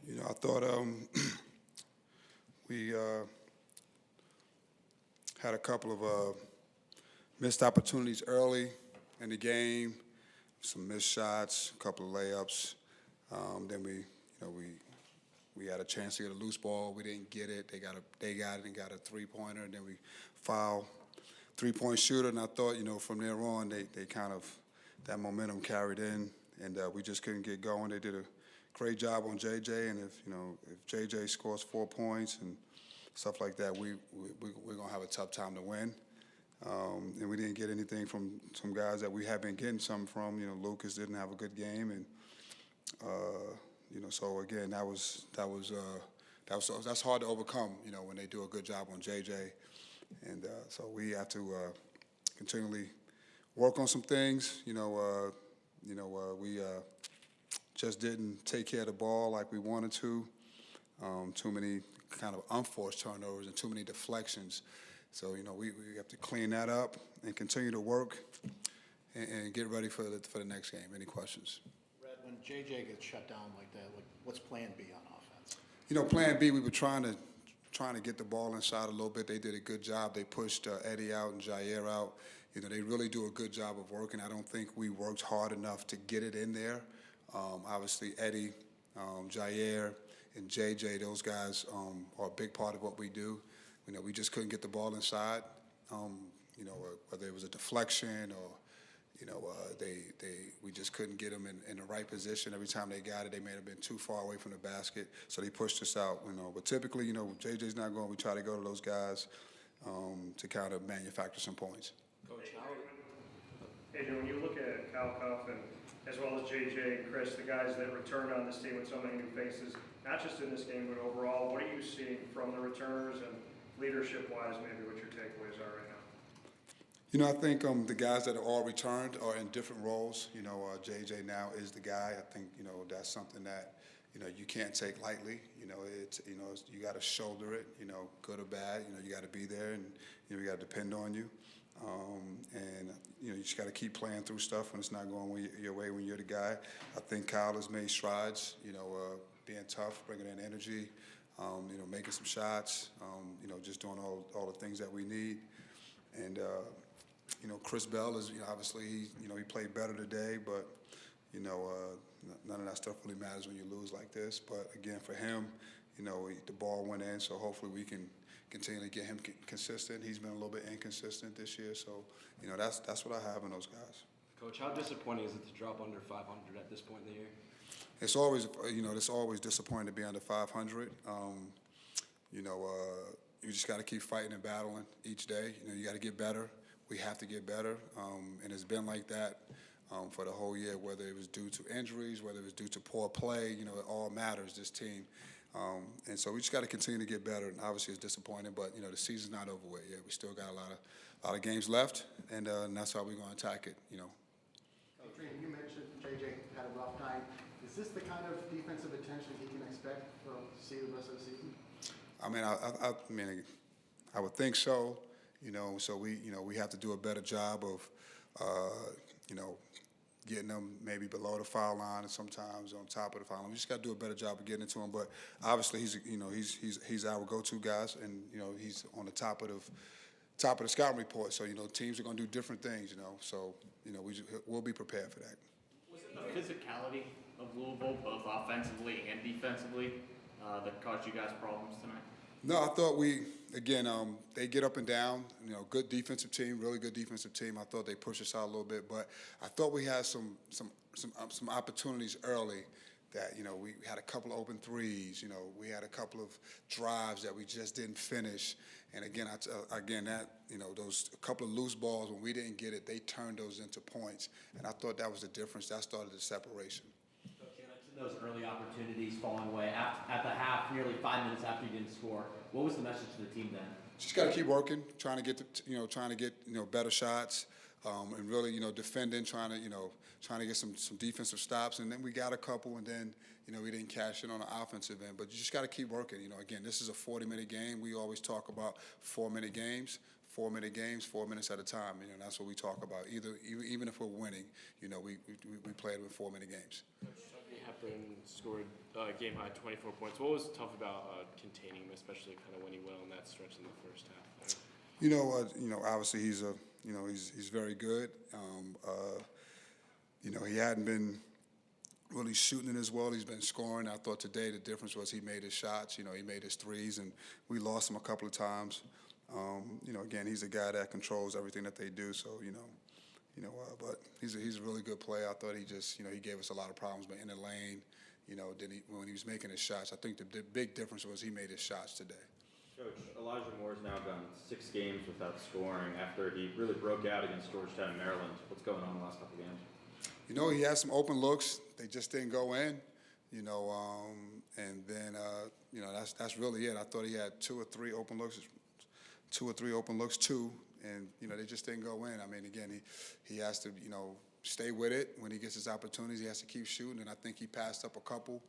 I thought we had a couple of missed opportunities early in the game, some missed shots, a couple of layups. Then we had a chance to get a loose ball. We didn't get it. They got it and got a three-pointer, and then we fouled three-point shooter. And I thought, from there on, they kind of that momentum carried in, and we just couldn't get going. They did a great job on JJ, and if JJ scores 4 points and stuff like that, we're gonna have a tough time to win. And we didn't get anything from some guys that we have been getting some from. Lucas didn't have a good game, and so again, that's hard to overcome. When they do a good job on JJ, and so we have to continually work on some things. We just didn't take care of the ball like we wanted to. Too many kind of unforced turnovers and too many deflections. So, we have to clean that up and continue to work and get ready for the next game. Any questions? Red, when JJ gets shut down like that, what's plan B on offense? Plan B, we were trying to get the ball inside a little bit. They did a good job. They pushed Eddie out and Jair out. They really do a good job of working. I don't think we worked hard enough to get it in there. Obviously, Eddie, Jair, and JJ, those guys are a big part of what we do. We just couldn't get the ball inside. Whether it was a deflection or, we just couldn't get them in the right position. Every time they got it, they may have been too far away from the basket, so they pushed us out. But typically, JJ's not going. We try to go to those guys to kind of manufacture some points. Coach, Adrian, when you look at Cal Cuff and as well as JJ and Chris, the guys that returned on this team with so many new faces, not just in this game but overall, what are you seeing from the returners and leadership-wise, maybe what your takeaways are right now? I think the guys that are all returned are in different roles. JJ now is the guy. I think that's something that you can't take lightly. It's you got to shoulder it. Good or bad. You got to be there, and we got to depend on you. And you just got to keep playing through stuff when it's not going your way when you're the guy. I think Kyle has made strides. Being tough, bringing in energy. Making some shots. Just doing all the things that we need. And Chris Bell is obviously he played better today, but none of that stuff really matters when you lose like this. But again, for him, the ball went in, so hopefully we can continue to get him consistent. He's been a little bit inconsistent this year, so that's what I have in those guys. Coach, how disappointing is it to drop under 500 at this point in the year? It's always it's always disappointing to be under 500. You just got to keep fighting and battling each day. You got to get better. We have to get better, and it's been like that for the whole year. Whether it was due to injuries, whether it was due to poor play, it all matters. This team. And so we just got to continue to get better. And obviously, it's disappointing, but the season's not over with yet. We still got a lot of games left, and that's how we're going to attack it. Adrian, you mentioned JJ had a rough time. Is this the kind of defensive attention he can expect to see the rest of the season? I would think so. So we have to do a better job of getting them maybe below the foul line and sometimes on top of the foul line. We just got to do a better job of getting it to him. But obviously he's our go-to guys, and he's on the top of the scouting report. So teams are going to do different things. So we'll be prepared for that. Was it the physicality of Louisville, both offensively and defensively, that caused you guys problems tonight? No, I thought they get up and down. Good defensive team, really good defensive team. I thought they pushed us out a little bit, but I thought we had some opportunities early. That we had a couple of open threes. We had a couple of drives that we just didn't finish. And again, those a couple of loose balls when we didn't get it, they turned those into points. And I thought that was the difference. That started the separation. Those early opportunities falling away at the half, nearly 5 minutes after you didn't score. What was the message to the team then? Just got to keep working, trying to get better shots, and really defending, trying to get some defensive stops, and then we got a couple, and then we didn't cash in on the offensive end. But you just got to keep working. Again, this is a 40-minute game. We always talk about 4-minute games. 4-minute games, 4 minutes at a time. That's what we talk about. Even if we're winning, we play it with 4-minute games. Coach, Hepburn scored game high 24 points. What was tough about containing him, especially kind of when he went on that stretch in the first half? Obviously he's very good. He hadn't been really shooting it as well. He's been scoring. I thought today the difference was he made his shots. He made his threes, and we lost him a couple of times. Again, he's a guy that controls everything that they do. So but he's a really good player. I thought he just he gave us a lot of problems, but in the lane, when he was making his shots, I think the big difference was he made his shots today. Coach, Elijah Moore's now gone 6 games without scoring after he really broke out against Georgetown and Maryland. What's going on in the last couple games? He had some open looks. They just didn't go in. And then that's really it. I thought he had 2 or 3 open looks, and they just didn't go in. I mean, again, he has to stay with it when he gets his opportunities. He has to keep shooting, and I think he passed up a couple.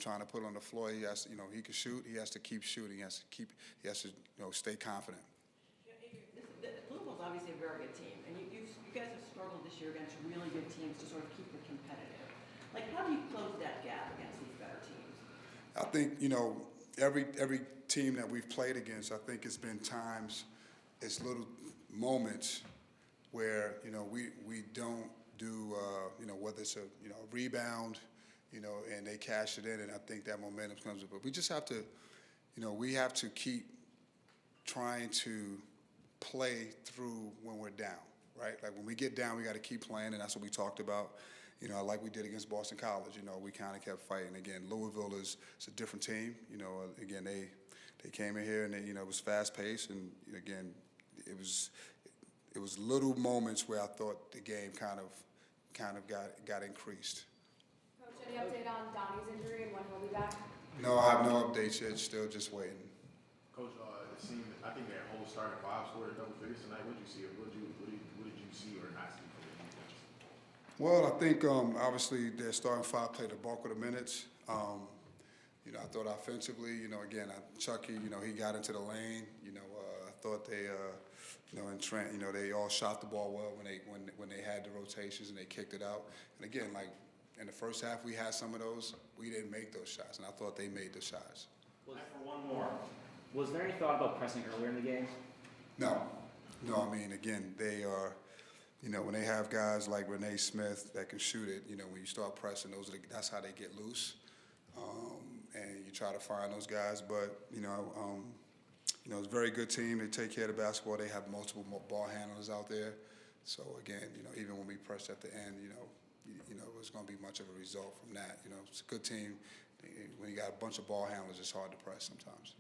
Trying to put it on the floor, he has, he can shoot. He has to keep shooting. He has to stay confident. Louisville's obviously a very good team, and you guys have struggled this year against really good teams to sort of keep it competitive. Like, how do you close that gap against these better teams? I think every team that we've played against, I think it's been times, it's little moments where we don't do whether it's a rebound. And they cash it in, and I think that momentum comes up. But we just have to, we have to keep trying to play through when we're down, right? Like when we get down, we got to keep playing, and that's what we talked about. Like we did against Boston College. We kind of kept fighting. Again, Louisville is a different team. Again, they came in here and it was fast paced, and again, it was little moments where I thought the game kind of got increased. Any update on Donnie's injury and when he'll be back? No, I have no updates yet. Still just waiting. Coach, it seemed I think that whole starting 5 scored double figures tonight. What did you see? What did you see or not see from the defense? Well, I think obviously their starting 5 played the bulk of the minutes. I thought offensively, again, Chucky, he got into the lane. I thought they, and Trent, they all shot the ball well when they had the rotations and they kicked it out. And again, like. In the first half, we had some of those. We didn't make those shots, and I thought they made the shots. For one more, was there any thought about pressing earlier in the game? No. I mean, again, they are, when they have guys like Renee Smith that can shoot it, when you start pressing, that's how they get loose. And you try to find those guys. But, it's a very good team. They take care of the basketball. They have multiple ball handlers out there. So, again, even when we press at the end, it was going to be much of a result from that. It's a good team. When you got a bunch of ball handlers, it's hard to press sometimes.